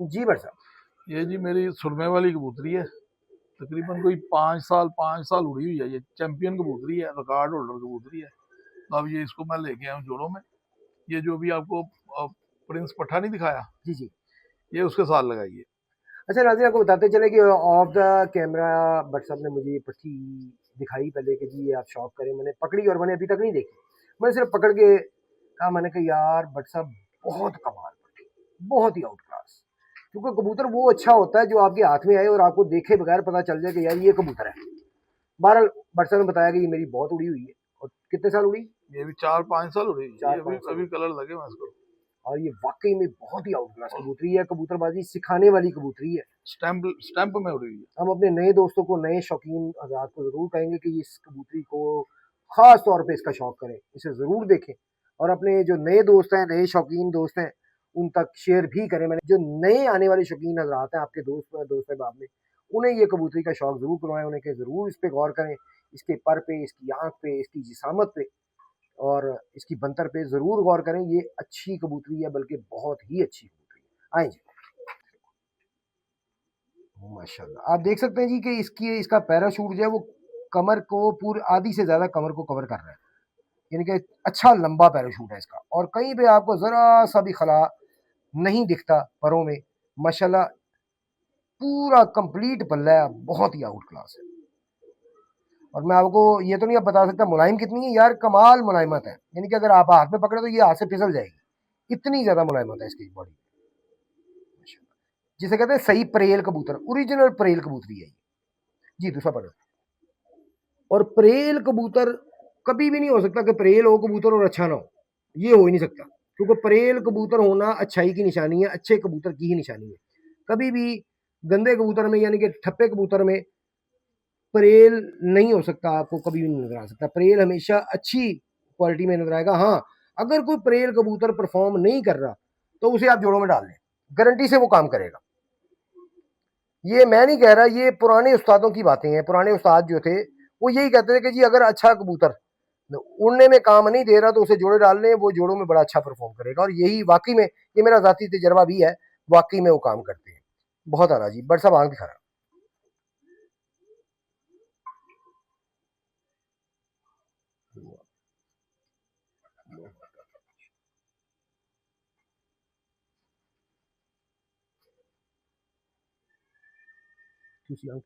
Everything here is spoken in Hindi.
जी भाई साहब। ये जी मेरी सुरमे वाली कबूतरी है। तकरीबन कोई 5 साल उड़ी हुई है। ये चैंपियन कबूतरी है, रिकॉर्ड होल्डर कबूतरी है। तो अब ये इसको मैं लेके आया हूँ जोड़ों में। ये जो भी आपको प्रिंस पट्ठा नहीं दिखाया, जी जी। ये उसके साथ लगाई है। अच्छा नाज़रीन, आपको बताते चले कि ऑफ द कैमरा भट्ट साहब ने मुझे ये पट्टी दिखाई पहले कि जी ये आप शौक करें। मैंने पकड़ी और मैंने अभी तक नहीं देखी। मैंने सिर्फ पकड़ के कहा, मैंने कहा यार भट्ट साहब बहुत कमाल पट्टी, बहुत ही आउट क्लास। क्योंकि कबूतर वो अच्छा होता है जो आपके हाथ में आए और आपको देखे बगैर पता चल जाए कि यार ये कबूतर है। बहरहाल भट्ट साहब ने बताया कि ये मेरी बहुत उड़ी हुई है। और कितने साल उड़ी? ये भी 4-5 साल उड़ी हुई है। चार ये अभी पाँच साल अभी उड़ी। कलर लगे हुए हैं इसको। और ये वाकई में बहुत ही आउट क्लास और कबूतरी है, कबूतरबाजी सिखाने वाली कबूतरी है। स्टैंप स्टैंप में उड़ी हुई है। हम अपने नए दोस्तों को, नए शौकीन हज़रात को ज़रूर कहेंगे कि इस कबूतरी को ख़ास तौर पे इसका शौक करें, इसे ज़रूर देखें। और अपने जो नए दोस्त हैं, नए शौकीन दोस्त हैं, उन तक शेयर भी करें। मैंने जो नए आने वाले शौकीन हज़रात हैं, आपके दोस्त अहबाब में, उन्हें ये कबूतरी का शौक ज़रूर करवाएं। उन्हें कि ज़रूर इस पे गौर करें, इसके पर पे, इसकी आँख पे, इसकी जिसामत पे और इसकी बनतर पे ज़रूर गौर करें। ये अच्छी कबूतरी है, बल्कि बहुत ही अच्छी कबूतरी है। आएँ जी। माशाल्लाह, आप देख सकते हैं जी कि इसका पैराशूट जो है वो कमर को पूरी आधी से ज़्यादा कमर को कवर कर रहा है। यानी कि अच्छा लंबा पैराशूट है इसका और कहीं पे आपको ज़रा सा भी खला नहीं दिखता परों में। माशाल्लाह पूरा कंप्लीट पल्ला है, बहुत ही आउट क्लास है। और मैं आपको ये तो नहीं अब बता सकता मुलायम कितनी है यार, कमाल मुलायमत है। यानी कि अगर आप हाथ में पकड़े तो ये हाथ से फिसल जाएगी, इतनी ज़्यादा मुलायमत है इसकी बॉडी। जिसे कहते हैं सही परेल कबूतर, ओरिजिनल परेल कबूतरी है ये। जी दूसरा पढ़ो। और परेल कबूतर कभी भी नहीं हो सकता कि परेल हो कबूतर और अच्छा ना हो, ये हो ही नहीं सकता। क्योंकि परेल कबूतर होना अच्छाई की निशानी है, अच्छे कबूतर की ही निशानी है। कभी भी गंदे कबूतर में यानी कि ठप्पे कबूतर में परेल नहीं हो सकता, आपको कभी भी नहीं नजर आ सकता। परेल हमेशा अच्छी क्वालिटी में नजर आएगा। हाँ, अगर कोई परेल कबूतर परफॉर्म नहीं कर रहा तो उसे आप जोड़ों में डाल लें, गारंटी से वो काम करेगा। ये मैं नहीं कह रहा, ये पुराने उस्तादों की बातें हैं। पुराने उस्ताद जो थे वो यही कहते थे कि जी अगर अच्छा कबूतर उड़ने में काम नहीं दे रहा तो उसे जोड़े डाल लें, वो जोड़ों में बड़ा अच्छा परफॉर्म करेगा। और यही वाकई में, ये मेरा जाती तजर्बा भी है, वाकई में वो काम करते हैं। बहुत आला जी। बट साहब आंख दिखा रहा। दूसरी आंख